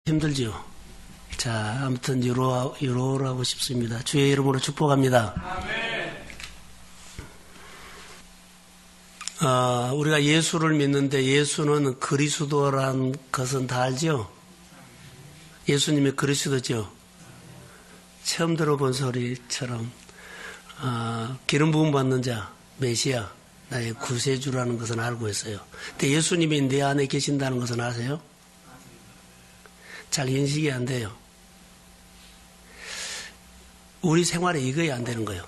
힘들지요. 자, 아무튼 유로하고 싶습니다. 주의 이름으로 축복합니다. 우리가 예수를 믿는데 예수는 그리스도란 것은 다 알죠? 예수님이 그리스도죠. 처음 들어본 소리처럼 기름 부음 받는 자, 메시아, 나의 구세주라는 것은 알고 있어요. 근데 예수님이 내 안에 계신다는 것은 아세요? 잘 인식이 안 돼요. 우리 생활에 이거야 안 되는 거예요.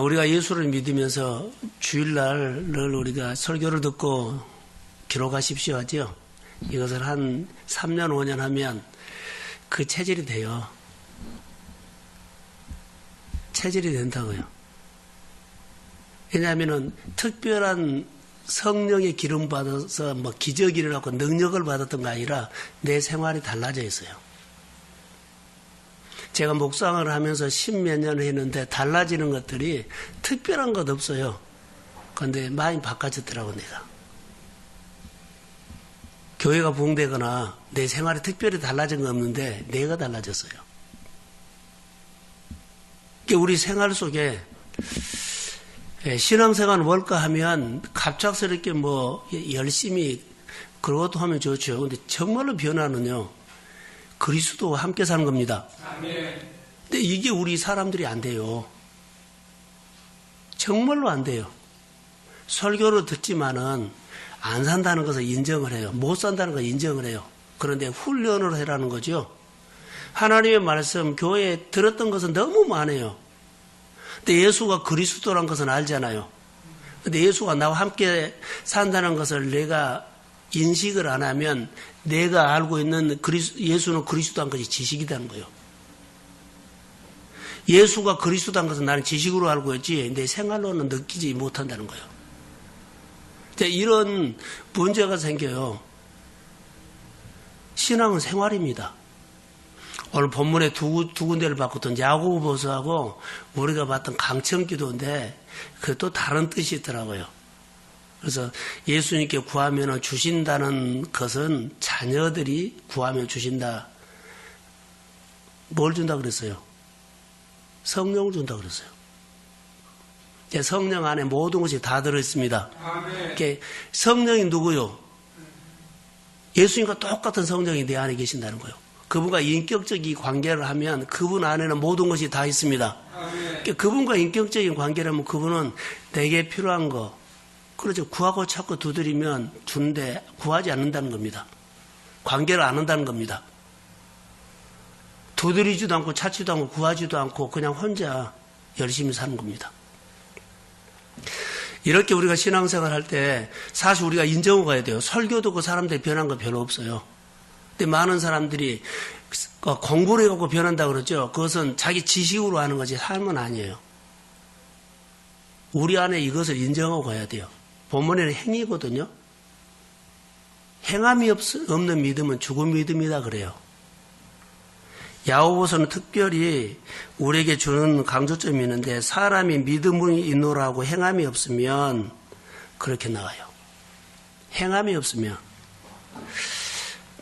우리가 예수를 믿으면서 주일날을 우리가 설교를 듣고 기록하십시오 하죠. 이것을 한 3년, 5년 하면 그 체질이 돼요. 체질이 된다고요. 왜냐하면은 특별한 성령의 기름 받아서 뭐 기적이 일어나고 능력을 받았던 게 아니라 내 생활이 달라져 있어요. 제가 묵상을 하면서 10몇 년을 했는데 달라지는 것들이 특별한 것 없어요. 그런데 많이 바꿔졌더라고 내가. 교회가 부흥되거나 내 생활이 특별히 달라진 건 없는데 내가 달라졌어요. 우리 생활 속에 신앙생활 뭘까 하면 갑작스럽게 뭐 열심히 그것도 하면 좋죠. 근데 정말로 변화는요. 그리스도와 함께 사는 겁니다. 근데 이게 우리 사람들이 안 돼요. 정말로 안 돼요. 설교를 듣지만은 안 산다는 것을 인정을 해요. 못 산다는 걸 인정을 해요. 그런데 훈련을 해라는 거죠. 하나님의 말씀 교회에 들었던 것은 너무 많아요. 근데 예수가 그리스도란 것은 알잖아요. 근데 예수가 나와 함께 산다는 것을 내가 인식을 안 하면 내가 알고 있는 예수는 그리스도한 것이 지식이라는 거예요. 예수가 그리스도한 것은 나는 지식으로 알고 있지 내 생활로는 느끼지 못한다는 거예요. 이런 문제가 생겨요. 신앙은 생활입니다. 오늘 본문에 두 군데를 바꿨던 야고보서하고 우리가 봤던 강청기도인데 그것도 다른 뜻이 있더라고요. 그래서 예수님께 구하면 주신다는 것은 자녀들이 구하면 주신다. 뭘 준다 그랬어요? 성령을 준다 그랬어요. 성령 안에 모든 것이 다 들어있습니다. 성령이 누구요? 예수님과 똑같은 성령이 내 안에 계신다는 거예요. 그분과 인격적인 관계를 하면 그분 안에는 모든 것이 다 있습니다. 그분과 인격적인 관계를 하면 그분은 내게 필요한 거, 그렇죠. 구하고 찾고 두드리면 주는데 구하지 않는다는 겁니다. 관계를 안 한다는 겁니다. 두드리지도 않고 찾지도 않고 구하지도 않고 그냥 혼자 열심히 사는 겁니다. 이렇게 우리가 신앙생활 할 때 사실 우리가 인정을 가야 돼요. 설교 듣고 사람들이 변한 거 별로 없어요. 근데 많은 사람들이 공부를 해갖고 변한다고 그러죠. 그것은 자기 지식으로 하는 거지 삶은 아니에요. 우리 안에 이것을 인정하고 가야 돼요. 본문에는 행위거든요. 행함이 없는 믿음은 죽은 믿음이다 그래요. 야고보서는 특별히 우리에게 주는 강조점이 있는데 사람이 믿음이 있노라고 행함이 없으면 그렇게 나와요. 행함이 없으면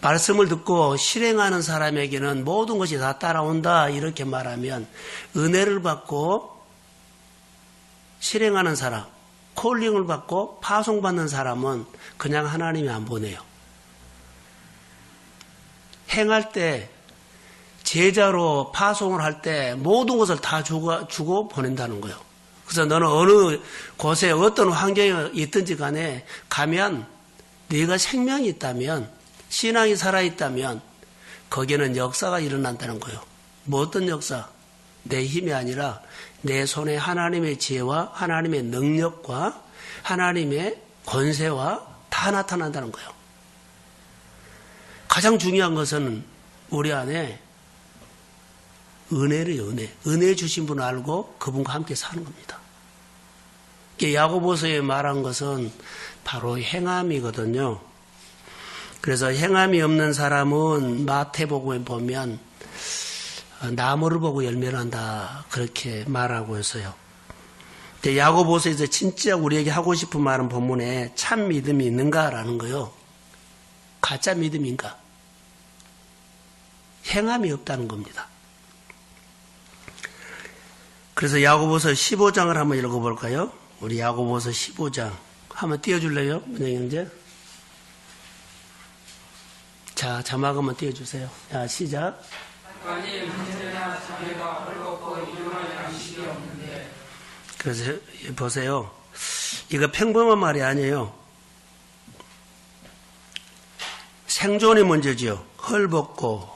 말씀을 듣고 실행하는 사람에게는 모든 것이 다 따라온다 이렇게 말하면 은혜를 받고 실행하는 사람, 콜링을 받고 파송받는 사람은 그냥 하나님이 안 보내요. 행할 때 제자로 파송을 할 때 모든 것을 다 주고 보낸다는 거예요. 그래서 너는 어느 곳에 어떤 환경에 있든지 간에 가면 네가 생명이 있다면 신앙이 살아있다면 거기에는 역사가 일어난다는 거예요. 뭐 어떤 역사? 내 힘이 아니라 내 손에 하나님의 지혜와 하나님의 능력과 하나님의 권세와 다 나타난다는 거예요. 가장 중요한 것은 우리 안에 은혜래요. 은혜 주신 분 알고 그분과 함께 사는 겁니다. 야고보서에 말한 것은 바로 행함이거든요. 그래서 행함이 없는 사람은 마태복음에 보면 나무를 보고 열매를 한다 그렇게 말하고 있어요. 야고보서에서 진짜 우리에게 하고 싶은 말은 본문에 참 믿음이 있는가라는 거요. 가짜 믿음인가? 행함이 없다는 겁니다. 그래서 야고보서 15장을 한번 읽어볼까요? 우리 야고보서 15장 한번 띄워줄래요? 문영희 형제. 자, 자막 한번 띄워주세요. 자, 시작. 아니 문제나 자매가 헐벗고 일용할 양식이 없는데. 그래서 보세요. 이거 평범한 말이 아니에요. 생존이 문제지요. 헐벗고.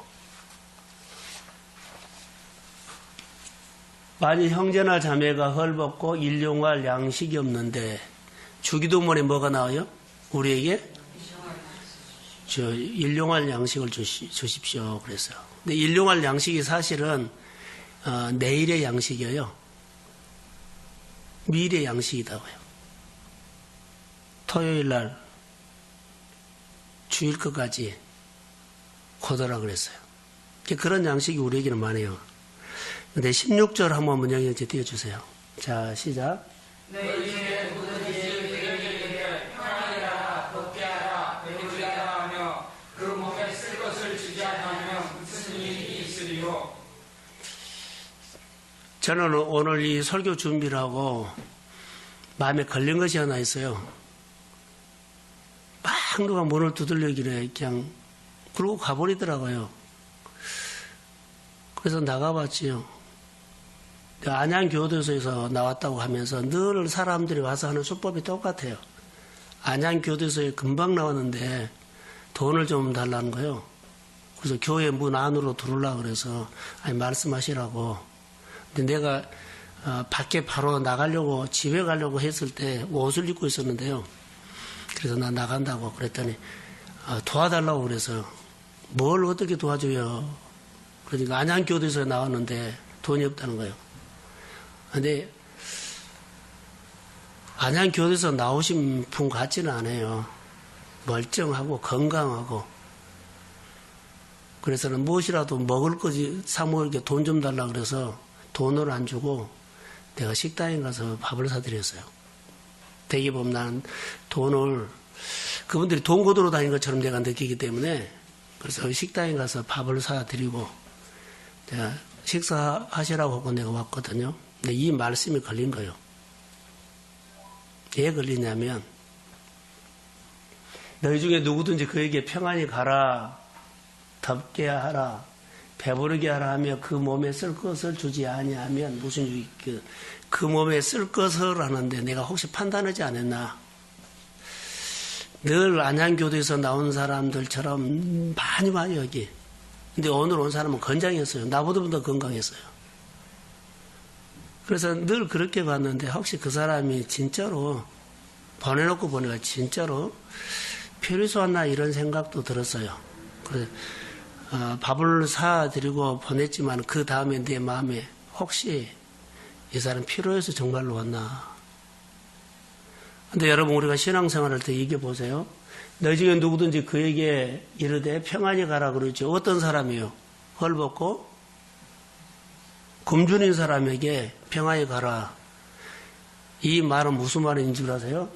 만일 형제나 자매가 헐벗고 일용할 양식이 없는데 주기도문에 뭐가 나와요? 우리에게 일용할 양식을 주십시오. 그랬어요. 근데 일용할 양식이 사실은 내일의 양식이에요. 미래의 양식이다고요. 토요일 날 주일 것까지 고더라 그랬어요. 그런 양식이 우리에게는 많아요. 근데 16절 한번 문영이 이제 띄워주세요. 자, 시작. 내 이름에 누구든지 그에게 평안이라 걷게 하라 배부르게 하라 하며 그 몸에 쓸 것을 주지 않으면 무슨 일이 있으리요. 저는 오늘 이 설교 준비를 하고 마음에 걸린 것이 하나 있어요. 막 누가 문을 두들려기래 그냥 그러고 가버리더라고요. 그래서 나가봤지요. 안양교도소에서 나왔다고 하면서 늘 사람들이 와서 하는 수법이 똑같아요. 안양교도소에 금방 나왔는데 돈을 좀 달라는 거예요. 그래서 교회 문 안으로 들어오려고 그래서 아니 말씀하시라고. 근데 내가 밖에 바로 나가려고 집에 가려고 했을 때 옷을 입고 있었는데요. 그래서 나 나간다고 그랬더니 도와달라고 그래서 뭘 어떻게 도와줘요. 그러니까 안양교도소에 나왔는데 돈이 없다는 거예요. 근데 안양교도소 나오신 분 같지는 않아요. 멀쩡하고 건강하고. 그래서는 무엇이라도 먹을 거지 사 먹을 게 돈 좀 달라 그래서 돈을 안 주고 내가 식당에 가서 밥을 사드렸어요. 대개 보면 나는 돈을 그분들이 돈 고도로 다니는 것처럼 내가 느끼기 때문에 그래서 식당에 가서 밥을 사드리고 내가 식사하시라고 하고 내가 왔거든요. 근데 이 말씀이 걸린 거예요. 왜 걸리냐면 너희 중에 누구든지 그에게 평안히 가라, 덥게 하라, 배부르게 하라 하며 그 몸에 쓸 것을 주지 아니하면 무슨 그 몸에 쓸 것을 하는데 내가 혹시 판단하지 않았나? 늘 안양교도에서 나온 사람들처럼 많이 와요 여기. 근데 오늘 온 사람은 건장했어요. 나보다 더 건강했어요. 그래서 늘 그렇게 봤는데 혹시 그 사람이 진짜로 보내놓고 보니까 진짜로 필요해서 왔나 이런 생각도 들었어요. 그래서 밥을 사드리고 보냈지만 그 다음에 내 마음에 혹시 이 사람 필요해서 정말로 왔나. 근데 여러분 우리가 신앙생활할 때 이겨보세요. 너희 중에 누구든지 그에게 이르되 평안히 가라 그러죠. 어떤 사람이요? 헐벗고 굶주린 사람에게 평안히 가라. 이 말은 무슨 말인 줄 아세요?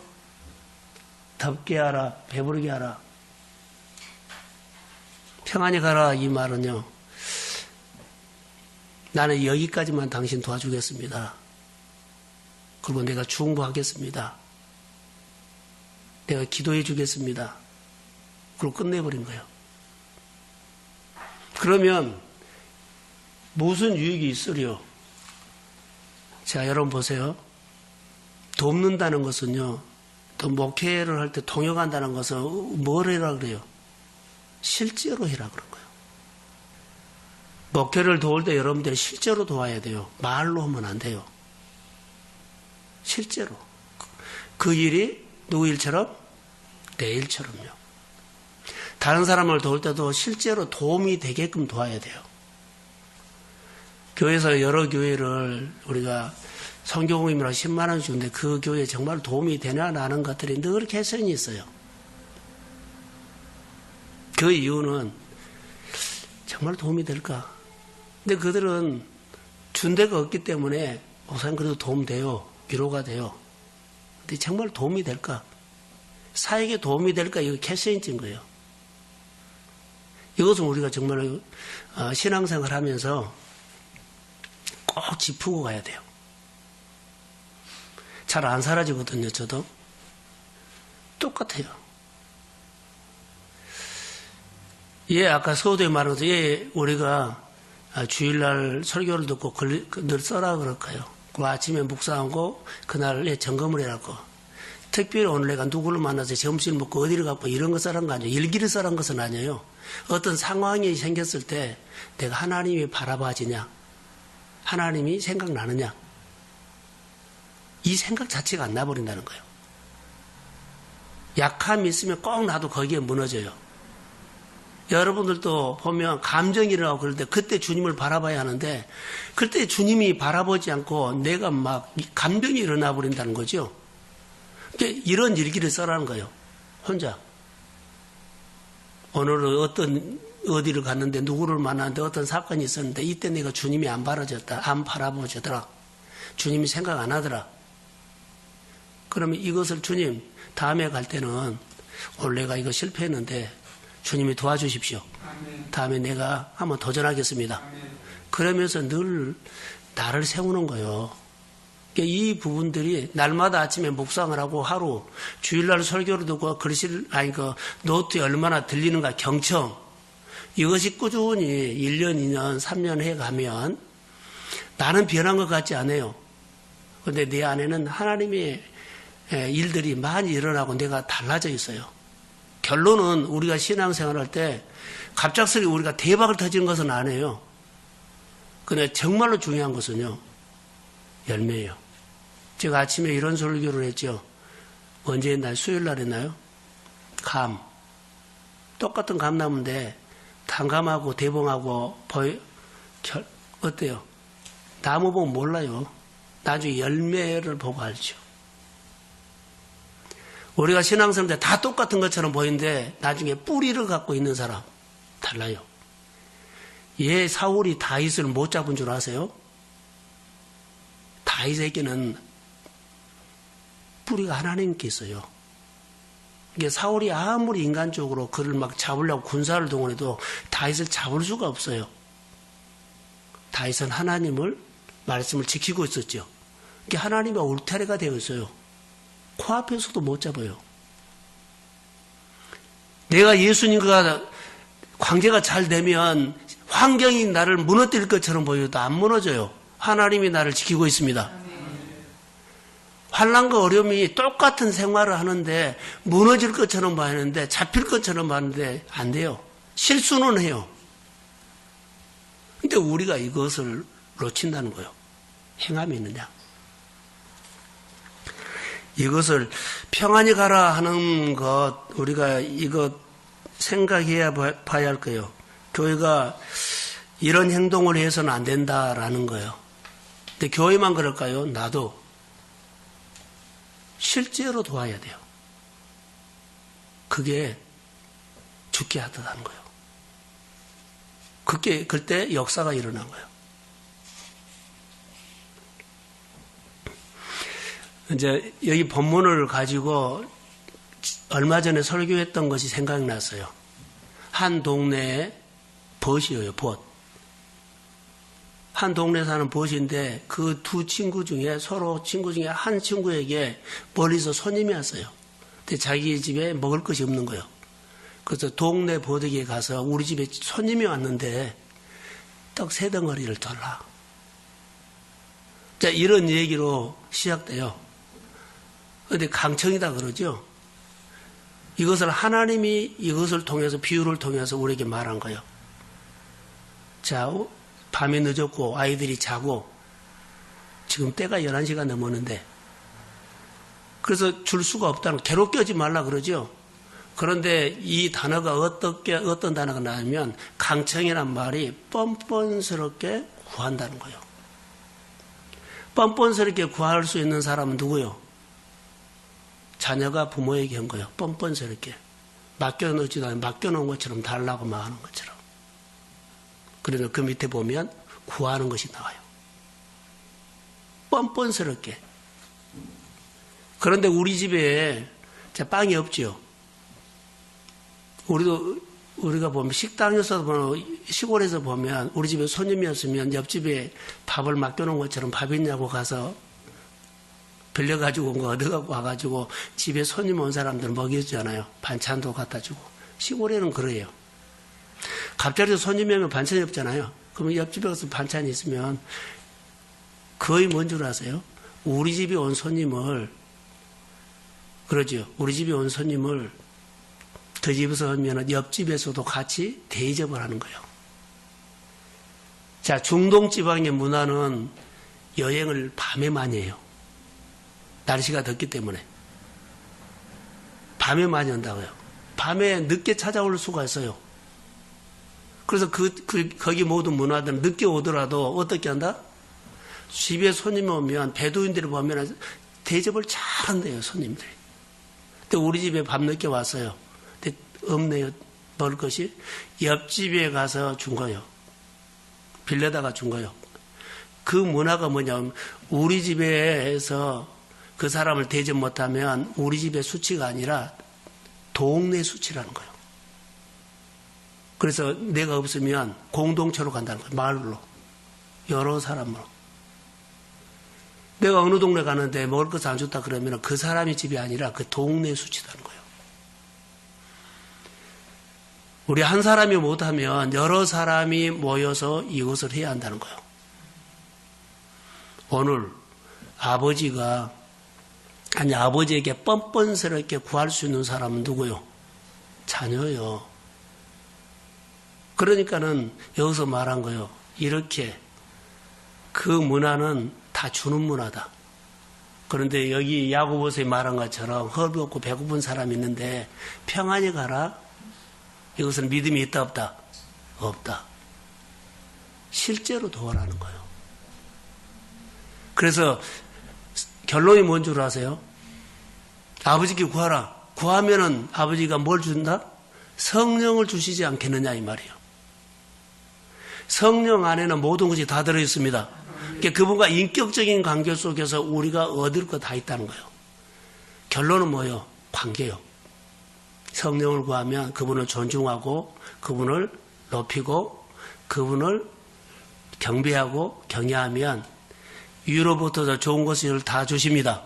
덥게 하라, 배부르게 하라. 평안히 가라 이 말은요. 나는 여기까지만 당신 도와주겠습니다. 그리고 내가 충고하겠습니다. 내가 기도해 주겠습니다. 그리고 끝내버린 거예요. 그러면 무슨 유익이 있으려? 자, 여러분 보세요. 돕는다는 것은요. 또 목회를 할 때 통역한다는 것은 뭘 해라 그래요? 실제로 해라 그런 거예요. 목회를 도울 때 여러분들이 실제로 도와야 돼요. 말로 하면 안 돼요. 실제로. 그 일이 누구 일처럼? 내 일처럼요. 다른 사람을 도울 때도 실제로 도움이 되게끔 도와야 돼요. 교회에서 여러 교회를 우리가 성교공임이라고 10만 원 주는데 그 교회에 정말 도움이 되나 라는 것들이 늘 개선이 있어요. 그 이유는 정말 도움이 될까? 근데 그들은 준 데가 없기 때문에 목사님 그래도 도움 돼요. 위로가 돼요. 근데 정말 도움이 될까? 사에게 도움이 될까? 이거 캐스인진 거예요. 이것은 우리가 정말 신앙생활 하면서 꼭 짚고 가야 돼요. 잘 안 사라지거든요, 저도. 똑같아요. 예, 아까 서두에 말한 것처럼, 예, 우리가 주일날 설교를 듣고 늘 써라 그럴까요? 그 아침에 묵상하고, 그날 예, 점검을 해라고. 특별히 오늘 내가 누구를 만나서 점심을 먹고 어디를 가고 이런 거 써란 거 아니에요. 일기를 써란 것은 아니에요. 어떤 상황이 생겼을 때 내가 하나님이 바라봐지냐, 하나님이 생각나느냐, 이 생각 자체가 안 나버린다는 거예요. 약함이 있으면 꼭 나도 거기에 무너져요. 여러분들도 보면 감정이 일어나고 그럴 때 그때 주님을 바라봐야 하는데 그때 주님이 바라보지 않고 내가 막 감정이 일어나 버린다는 거죠. 그러니까 이런 일기를 써라는 거예요. 혼자. 오늘은 어디를 갔는데 누구를 만났는데 어떤 사건이 있었는데 이때 내가 주님이 안 바라보시더라. 주님이 생각 안 하더라. 그러면 이것을 주님 다음에 갈 때는 오늘 내가 이거 실패했는데 주님이 도와주십시오. 다음에 내가 한번 도전하겠습니다. 그러면서 늘 나를 세우는 거예요. 그러니까 이 부분들이 날마다 아침에 묵상을 하고 하루 주일날 설교를 듣고 노트에 얼마나 들리는가 경청 이것이 꾸준히 1년, 2년, 3년 해가면 나는 변한 것 같지 않아요. 그런데 내 안에는 하나님의 일들이 많이 일어나고 내가 달라져 있어요. 결론은 우리가 신앙생활 할 때 갑작스레 우리가 대박을 터지는 것은 아니에요. 근데 정말로 중요한 것은요. 열매예요. 제가 아침에 이런 설교를 했죠. 언제 했나요? 수요일 날 했나요? 감. 똑같은 감나무인데 단감하고 대봉하고 어때요? 나무 보면 몰라요. 나중에 열매를 보고 알죠. 우리가 신앙생활 때 다 똑같은 것처럼 보이는데 나중에 뿌리를 갖고 있는 사람 달라요. 예, 사울이 다윗을 못 잡은 줄 아세요? 다윗에게는 뿌리가 하나님께 있어요. 이게 사울이 아무리 인간적으로 그를 막 잡으려고 군사를 동원해도 다윗을 잡을 수가 없어요. 다윗은 하나님을 말씀을 지키고 있었죠. 이게 하나님의 울타리가 되어 있어요. 코앞에서도 못 잡아요. 내가 예수님과 관계가 잘 되면 환경이 나를 무너뜨릴 것처럼 보여도 안 무너져요. 하나님이 나를 지키고 있습니다. 환난과 어려움이 똑같은 생활을 하는데 무너질 것처럼 보이는데 잡힐 것처럼 보이는데 안 돼요. 실수는 해요. 근데 우리가 이것을 놓친다는 거예요. 행함이 있느냐. 이것을 평안히 가라 하는 것 우리가 이것 생각해야 봐야 할 거예요. 교회가 이런 행동을 해서는 안 된다라는 거예요. 근데 교회만 그럴까요? 나도 실제로 도와야 돼요. 그게 죽게 하다는 거예요. 그때 역사가 일어난 거예요. 이제 여기 본문을 가지고 얼마 전에 설교했던 것이 생각이 났어요. 한 동네에 벗이에요, 벗. 한 동네에 사는 벗인데 그 두 친구 중에 서로 친구 중에 한 친구에게 멀리서 손님이 왔어요. 근데 자기 집에 먹을 것이 없는 거예요. 그래서 동네 보덕에 가서 우리 집에 손님이 왔는데 떡 3덩어리를 달라. 자, 이런 얘기로 시작돼요. 근데 강청이다 그러죠. 이것을 하나님이 이것을 통해서 비유를 통해서 우리에게 말한 거예요. 자, 밤이 늦었고 아이들이 자고 지금 때가 11시가 넘었는데 그래서 줄 수가 없다는 괴롭게 하지 말라 그러죠. 그런데 이 단어가 어떤 단어가 나오면 강청이란 말이 뻔뻔스럽게 구한다는 거예요. 뻔뻔스럽게 구할 수 있는 사람은 누구요? 자녀가 부모에게 한 거예요. 뻔뻔스럽게. 맡겨놓지도 않고 맡겨놓은 것처럼 달라고 말하는 것처럼. 그래서 그 밑에 보면 구하는 것이 나와요. 뻔뻔스럽게. 그런데 우리 집에 빵이 없죠. 우리도 우리가 보면 식당에서 보면 시골에서 보면 우리 집에 손님이었으면 옆집에 밥을 맡겨놓은 것처럼 밥 있냐고 가서 빌려가지고 온 거 얻어갖고 와가지고 집에 손님 온 사람들 먹여주잖아요. 반찬도 갖다 주고. 시골에는 그래요. 갑자기 손님이 오면 반찬이 없잖아요. 그러면 옆집에 가서 반찬이 있으면 거의 뭔 줄 아세요? 우리 집에 온 손님을, 그러죠. 우리 집에 온 손님을 그 집에서 오면 옆집에서도 같이 대접을 하는 거예요. 자, 중동 지방의 문화는 여행을 밤에 많이 해요. 날씨가 덥기 때문에. 밤에 많이 온다고요. 밤에 늦게 찾아올 수가 있어요. 그래서 거기 모든 문화들은 늦게 오더라도 어떻게 한다? 집에 손님이 오면 베두인들을 보면 대접을 잘 한대요, 손님들이. 근데 우리 집에 밤늦게 왔어요. 근데 없네요, 먹을 것이. 옆집에 가서 준 거예요. 빌려다가 준 거예요. 그 문화가 뭐냐면 우리 집에서 그 사람을 대접 못하면 우리 집의 수치가 아니라 동네 수치라는 거예요. 그래서 내가 없으면 공동체로 간다는 거예요. 마을로. 여러 사람으로. 내가 어느 동네 가는데 먹을 것을 안 줬다 그러면 그 사람이 집이 아니라 그 동네 수치라는 거예요. 우리 한 사람이 못하면 여러 사람이 모여서 이것을 해야 한다는 거예요. 오늘 아버지에게 뻔뻔스럽게 구할 수 있는 사람은 누구요? 자녀요. 그러니까는 여기서 말한 거예요. 이렇게 그 문화는 다 주는 문화다. 그런데 여기 야고보서에 말한 것처럼 허비 없고 배고픈 사람이 있는데 평안히 가라. 이것은 믿음이 있다 없다? 없다. 실제로 도와라는 거예요. 그래서 결론이 뭔 줄 아세요? 아버지께 구하라. 구하면은 아버지가 뭘 준다? 성령을 주시지 않겠느냐 이 말이에요. 성령 안에는 모든 것이 다 들어있습니다. 그러니까 그분과 인격적인 관계 속에서 우리가 얻을 거 다 있다는 거예요. 결론은 뭐예요? 관계요. 성령을 구하면 그분을 존중하고 그분을 높이고 그분을 경배하고 경외하면 위로부터 더 좋은 것을 다 주십니다.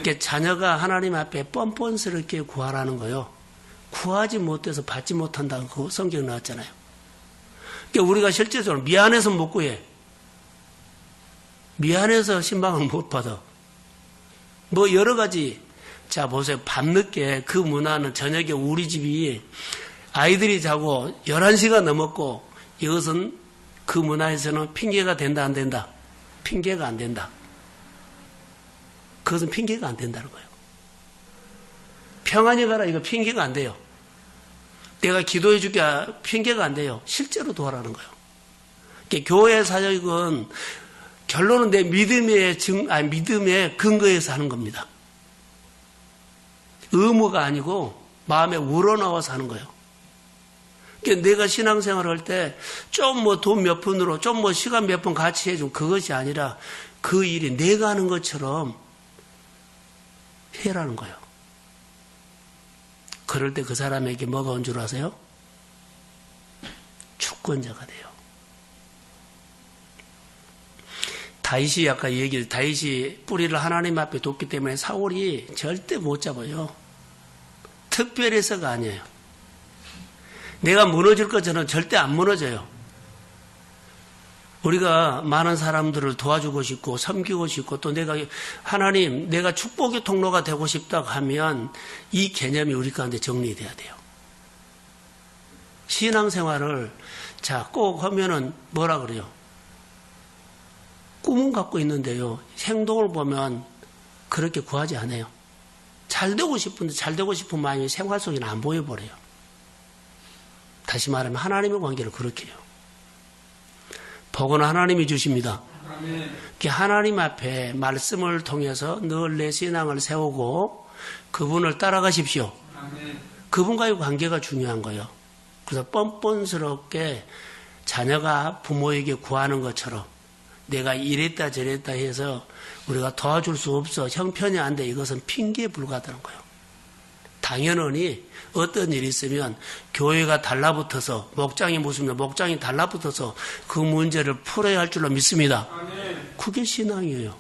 그러니까 자녀가 하나님 앞에 뻔뻔스럽게 구하라는 거예요. 구하지 못해서 받지 못한다고 그 성경 나왔잖아요. 그러니까 우리가 실제적으로 미안해서 못 구해. 미안해서 신방을 못 받아. 뭐 여러 가지. 자 보세요. 밤늦게 그 문화는 저녁에 우리 집이 아이들이 자고 11시가 넘었고 이것은 그 문화에서는 핑계가 된다 안 된다? 핑계가 안 된다. 그것은 핑계가 안 된다는 거예요. 평안히 가라 이거 핑계가 안 돼요. 내가 기도해 줄게 핑계가 안 돼요. 실제로 도와라는 거예요. 그러니까 교회 사역은 결론은 내 믿음의 근거에서 하는 겁니다. 의무가 아니고 마음에 우러나와서 하는 거예요. 그러니까 내가 신앙생활을 할 때 좀 뭐 돈 몇 푼으로 좀 뭐 시간 몇 분 같이 해주면 그것이 아니라 그 일이 내가 하는 것처럼 해라는 거예요. 그럴 때 그 사람에게 뭐가 온 줄 아세요? 주권자가 돼요. 다윗이 아까 얘기를 다윗이 뿌리를 하나님 앞에 뒀기 때문에 사울이 절대 못 잡아요. 특별해서가 아니에요. 내가 무너질 것처럼 절대 안 무너져요. 우리가 많은 사람들을 도와주고 싶고 섬기고 싶고 또 내가 축복의 통로가 되고 싶다고 하면 이 개념이 우리 가운데 정리돼야 돼요. 신앙생활을 꼭 하면은 뭐라 그래요? 꿈은 갖고 있는데요. 행동을 보면 그렇게 구하지 않아요. 잘 되고 싶은데 잘 되고 싶은 마음이 생활 속에는 안 보여버려요. 다시 말하면 하나님의 관계를 그렇게 해요. 복은 하나님이 주십니다. 하나님 앞에 말씀을 통해서 늘 내 신앙을 세우고 그분을 따라가십시오. 그분과의 관계가 중요한 거예요. 그래서 뻔뻔스럽게 자녀가 부모에게 구하는 것처럼 내가 이랬다 저랬다 해서 우리가 도와줄 수 없어 형편이 안 돼 이것은 핑계에 불과하다는 거예요. 당연히 어떤 일이 있으면 교회가 달라붙어서 목장이 묻으면 목장이 달라붙어서 그 문제를 풀어야 할 줄로 믿습니다. 그게 신앙이에요.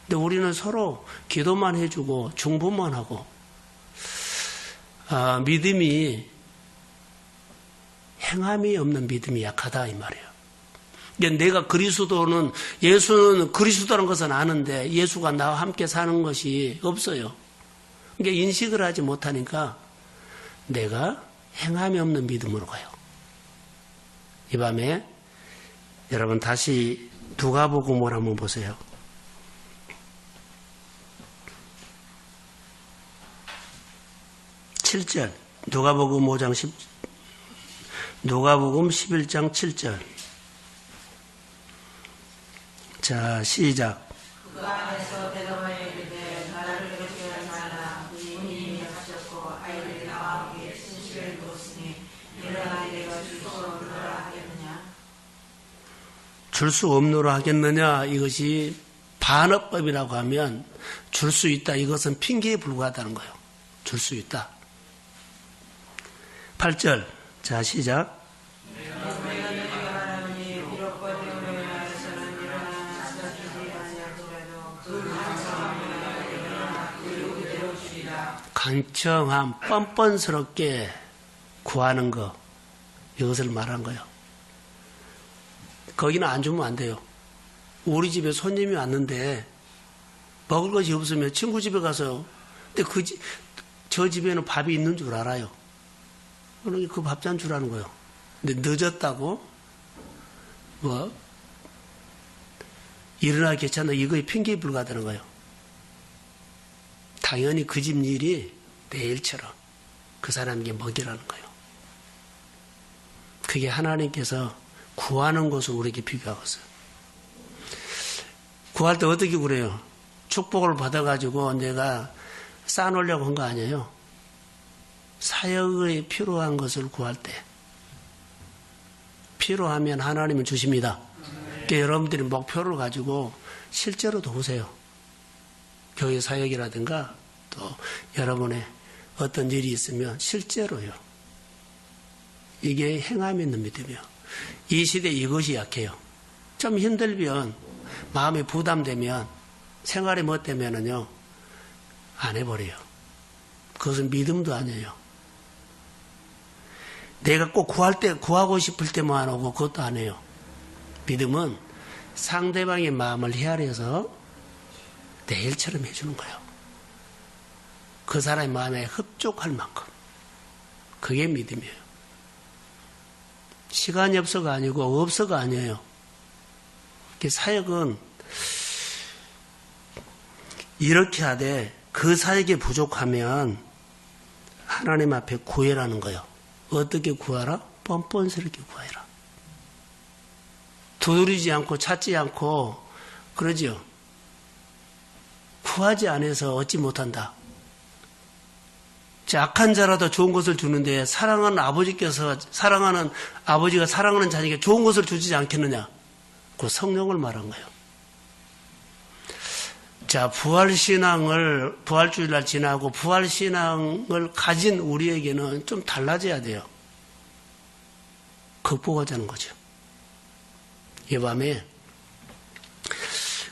근데 우리는 서로 기도만 해주고 중보만 하고 믿음이 행함이 없는 믿음이 약하다 이 말이에요. 내가 그리스도는 예수는 그리스도라는 것은 아는데 예수가 나와 함께 사는 것이 없어요. 그러니까 인식을 하지 못하니까 내가 행함이 없는 믿음으로 가요. 이 밤에 여러분 다시 누가복음을 한번 보세요. 7절 누가복음 11장 7절 자 시작 그 안에서 대답하여 이르되 나를 그렇게 하지 말라. 부인이 하셨고 아이들이 나와 함께 신실을 두었으니 일어나 내가 줄 수 없노라 하겠느냐. 줄 수 없노라 하겠느냐. 이것이 반어법이라고 하면 줄 수 있다. 이것은 핑계에 불과하다는 거예요. 줄 수 있다. 8절 자 시작 간청함 뻔뻔스럽게 구하는 거 이것을 말한 거예요. 거기는 안 주면 안 돼요. 우리 집에 손님이 왔는데 먹을 것이 없으면 친구 집에 가서 근데 저 집에는 밥이 있는 줄 알아요. 그러니까 그 밥잔 주라는 거예요. 근데 늦었다고 일어나 괜찮아 이거에 핑계에 불과하다는 거예요. 당연히 그 집 일이 내일처럼 그 사람에게 먹이라는 거예요. 그게 하나님께서 구하는 것을 우리에게 비교하고 있어요. 구할 때 어떻게 그래요? 축복을 받아가지고 내가 쌓아놓으려고 한 거 아니에요. 사역에 필요한 것을 구할 때 필요하면 하나님은 주십니다. 그러니까 여러분들이 목표를 가지고 실제로 도우세요. 교회 사역이라든가 또 여러분의 어떤 일이 있으면 실제로요. 이게 행함이 있는 믿음이요. 이 시대에 이것이 약해요. 좀 힘들면 마음이 부담되면 생활에 뭐 때문에는요 안 해버려요. 그것은 믿음도 아니에요. 내가 꼭 구하고 싶을 때만 오고 그것도 안 해요. 믿음은 상대방의 마음을 헤아려서 내일처럼 해주는 거예요. 그 사람의 마음에 흡족할 만큼. 그게 믿음이에요. 시간이 없어가 아니고 없어가 아니에요. 사역은 이렇게 하되 그 사역이 부족하면 하나님 앞에 구해라는 거예요. 어떻게 구하라? 뻔뻔스럽게 구하라. 두드리지 않고 찾지 않고 그러죠. 구하지 않아서 얻지 못한다. 악한 자라도 좋은 것을 주는데 사랑하는 아버지가 사랑하는 자에게 좋은 것을 주지 않겠느냐. 그 성령을 말한 거예요. 자, 부활주일날 지나고 부활신앙을 가진 우리에게는 좀 달라져야 돼요. 극복하자는 거죠. 이 밤에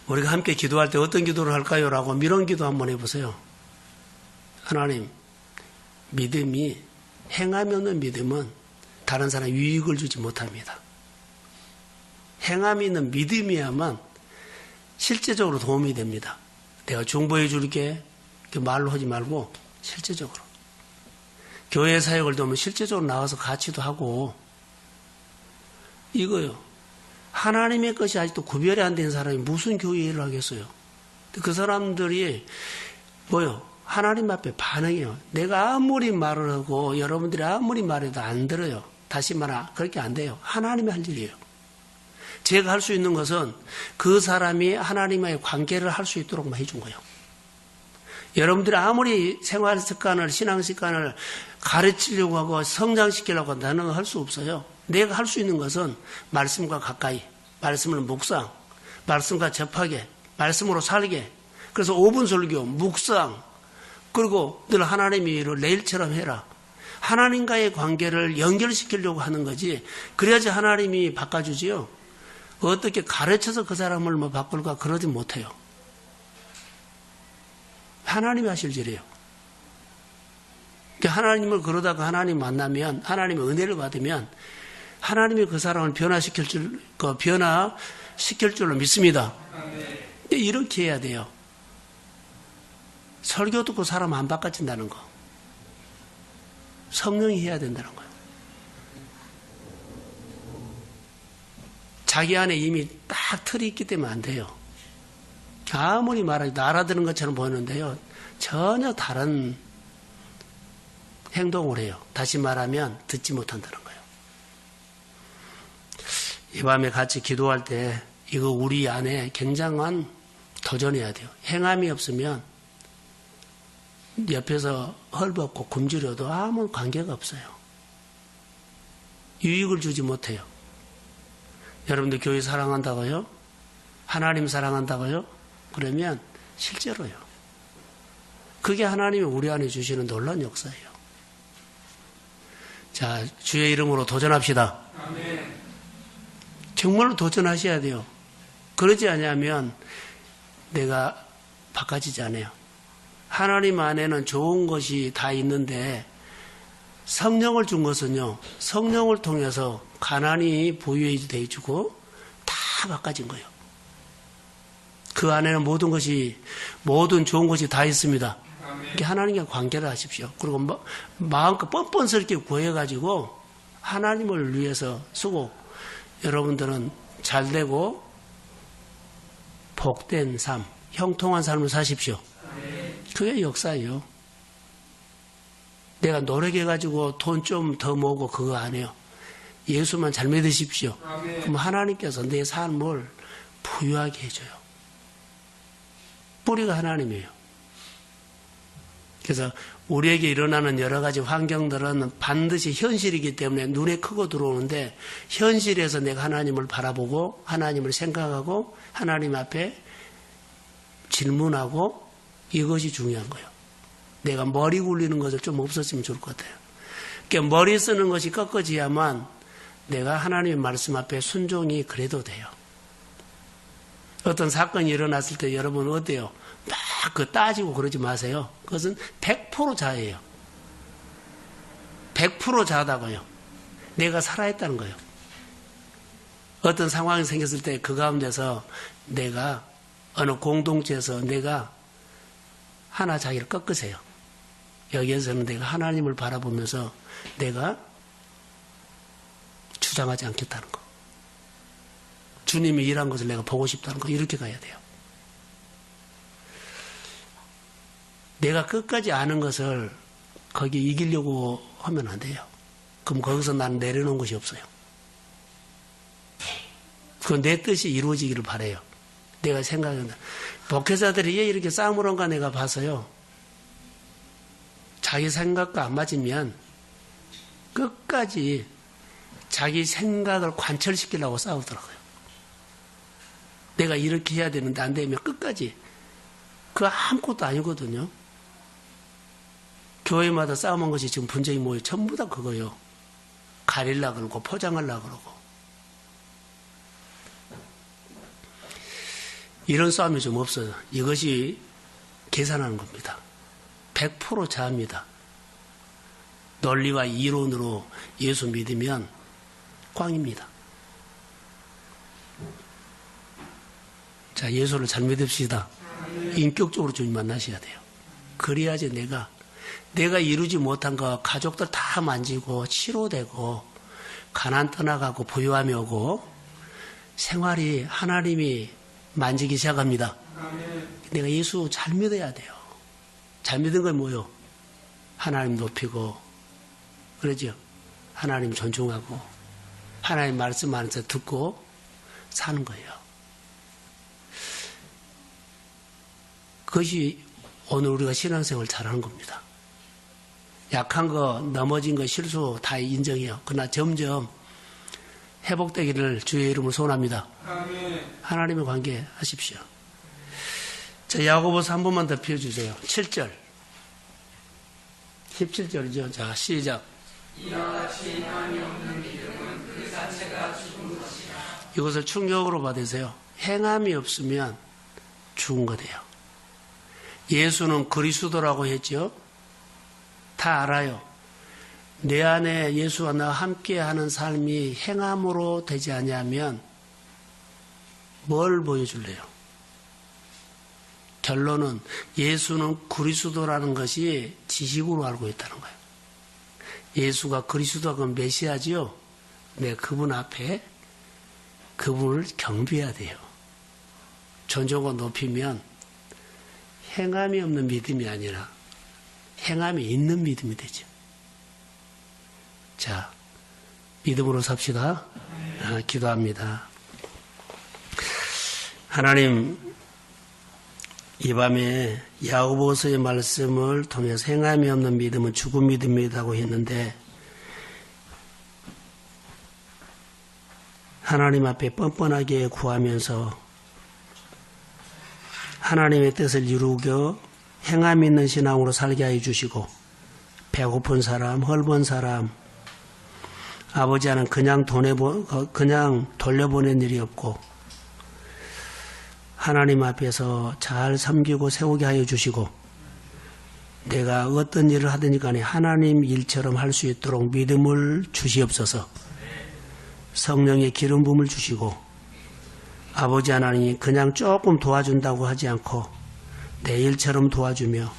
우리가 함께 기도할 때 어떤 기도를 할까요? 라고 이런 기도 한번 해보세요. 하나님, 믿음이 행함이 없는 믿음은 다른 사람에 유익을 주지 못합니다. 행함이 있는 믿음이야만 실제적으로 도움이 됩니다. 내가 중보해 줄게 말로 하지 말고 실제적으로 교회 사역을 도우면 실제적으로 나와서 같이도 하고 이거요. 하나님의 것이 아직도 구별이 안 된 사람이 무슨 교회 일을 하겠어요. 그 사람들이 하나님 앞에 반응해요. 내가 아무리 말을 하고 여러분들이 아무리 말해도 안 들어요. 다시 말하 그렇게 안 돼요. 하나님이 할 일이에요. 제가 할 수 있는 것은 그 사람이 하나님과의 관계를 할 수 있도록 해준 거예요. 여러분들이 아무리 생활 습관을, 신앙 습관을 가르치려고 하고 성장시키려고 하고 나는 할 수 없어요. 내가 할 수 있는 것은 말씀과 가까이, 말씀을 묵상, 말씀과 접하게, 말씀으로 살게. 그래서 5분 설교, 묵상, 그리고 늘 하나님이 내일처럼 해라. 하나님과의 관계를 연결시키려고 하는 거지. 그래야지 하나님이 바꿔주지요. 어떻게 가르쳐서 그 사람을 뭐 바꿀까 그러지 못해요. 하나님이 하실 일이에요. 하나님을 그러다가 하나님 만나면, 하나님의 은혜를 받으면 하나님이 그 사람을 변화시킬 줄로 믿습니다. 이렇게 해야 돼요. 설교 듣고 사람 안 바꿔진다는 거. 성령이 해야 된다는 거예요. 자기 안에 이미 딱 틀이 있기 때문에 안 돼요. 아무리 말해도 알아듣는 것처럼 보이는데요. 전혀 다른 행동을 해요. 다시 말하면 듣지 못한다는 거예요. 이 밤에 같이 기도할 때 이거 우리 안에 굉장한 도전해야 돼요. 행함이 없으면 옆에서 헐벗고 굶주려도 아무 관계가 없어요. 유익을 주지 못해요. 여러분들 교회 사랑한다고요? 하나님 사랑한다고요? 그러면 실제로요. 그게 하나님이 우리 안에 주시는 놀라운 역사예요. 자, 주의 이름으로 도전합시다. 아멘. 정말로 도전하셔야 돼요. 그러지 않으면 내가 바꿔지지 않아요. 하나님 안에는 좋은 것이 다 있는데 성령을 준 것은요. 성령을 통해서 가난이 부유해져 주고 다 바꿔진 거예요. 그 안에는 모든 좋은 것이 다 있습니다. 하나님과 관계를 하십시오. 그리고 마음껏 뻔뻔스럽게 구해가지고 하나님을 위해서 쓰고 여러분들은 잘되고 복된 삶, 형통한 삶을 사십시오. 그게 역사예요. 내가 노력해가지고 돈 좀 더 모으고 그거 안 해요. 예수만 잘 믿으십시오. 그럼 하나님께서 내 삶을 부유하게 해줘요. 뿌리가 하나님이에요. 그래서 우리에게 일어나는 여러 가지 환경들은 반드시 현실이기 때문에 눈에 크고 들어오는데 현실에서 내가 하나님을 바라보고 하나님을 생각하고 하나님 앞에 질문하고 이것이 중요한 거예요. 내가 머리 굴리는 것을 좀 없었으면 좋을 것 같아요. 그러니까 머리 쓰는 것이 꺾어져야만 내가 하나님의 말씀 앞에 순종이 그래도 돼요. 어떤 사건이 일어났을 때 여러분 어때요? 막 그 따지고 그러지 마세요. 그것은 100% 자예요. 100% 자다고요. 내가 살아있다는 거예요. 어떤 상황이 생겼을 때 그 가운데서 내가 어느 공동체에서 내가 하나 자기를 꺾으세요. 여기에서는 내가 하나님을 바라보면서 내가 주장하지 않겠다는 거. 주님이 일한 것을 내가 보고 싶다는 거. 이렇게 가야 돼요. 내가 끝까지 아는 것을 거기 이기려고 하면 안 돼요. 그럼 거기서 나는 내려놓은 것이 없어요. 그건 내 뜻이 이루어지기를 바라요. 내가 생각한다. 목회자들이 왜 이렇게 싸움을 한가 내가 봐서요. 자기 생각과 안 맞으면 끝까지 자기 생각을 관철시키려고 싸우더라고요. 내가 이렇게 해야 되는데 안 되면 끝까지. 그거 아무것도 아니거든요. 교회마다 싸움한 것이 지금 분쟁이 뭐예요? 전부 다 그거예요. 가리려고 그러고 포장하려고 그러고. 이런 싸움이 좀 없어요. 이것이 계산하는 겁니다. 100% 자합니다. 논리와 이론으로 예수 믿으면 꽝입니다. 자, 예수를 잘 믿읍시다. 인격적으로 주님 만나셔야 돼요. 그래야지 내가 이루지 못한 거 가족들 다 만지고 치료되고 가난 떠나가고 부유함이 오고 생활이 하나님이 만지기 시작합니다. 내가 예수 잘 믿어야 돼요. 잘 믿은 건 뭐요? 하나님 높이고 그러죠. 하나님 존중하고 하나님 말씀 안에서 듣고 사는 거예요. 그것이 오늘 우리가 신앙생활 잘하는 겁니다. 약한 거, 넘어진 거, 실수 다 인정해요. 그러나 점점 회복되기를 주의 이름으로 소원합니다. 아멘. 하나님의 관계 하십시오. 자, 야고보서 한 번만 더 펴주세요. 7절. 17절이죠. 자, 시작. 이와 같이 행함이 없는 믿음은 그 자체가 죽은 것이라. 이것을 충격으로 받으세요. 행함이 없으면 죽은 거대요. 예수는 그리스도라고 했죠. 다 알아요. 내 안에 예수와 나와 함께하는 삶이 행함으로 되지 않냐면 뭘 보여줄래요? 결론은 예수는 그리스도라는 것이 지식으로 알고 있다는 거예요. 예수가 그리스도가 메시아지요. 내 그분 앞에 그분을 경배해야 돼요. 존중하고 높이면 행함이 없는 믿음이 아니라 행함이 있는 믿음이 되죠. 자, 믿음으로 삽시다. 기도합니다. 하나님, 이 밤에 야고보서의 말씀을 통해서 행함이 없는 믿음은 죽은 믿음이라고 했는데 하나님 앞에 뻔뻔하게 구하면서 하나님의 뜻을 이루겨 행함 있는 신앙으로 살게 하여 주시고 배고픈 사람, 헐벗은 사람, 아버지 하나는 그냥 돌려보낸 일이 없고 하나님 앞에서 잘 섬기고 세우게 하여 주시고 내가 어떤 일을 하든지 간에 하나님 일처럼 할 수 있도록 믿음을 주시옵소서. 성령의 기름 부음을 주시고 아버지 하나님이 그냥 조금 도와준다고 하지 않고 내 일처럼 도와주며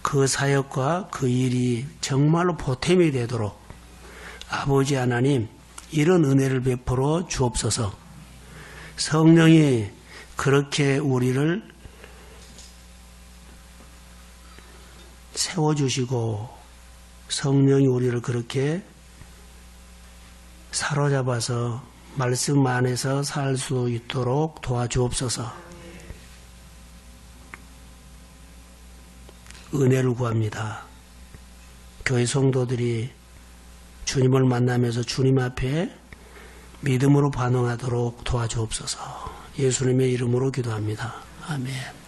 그 사역과 그 일이 정말로 보탬이 되도록 아버지 하나님 이런 은혜를 베풀어 주옵소서. 성령이 그렇게 우리를 세워주시고 성령이 우리를 그렇게 사로잡아서 말씀 안에서 살 수 있도록 도와주옵소서. 은혜를 구합니다. 교회 성도들이 주님을 만나면서 주님 앞에 믿음으로 반응하도록 도와주옵소서. 예수님의 이름으로 기도합니다. 아멘.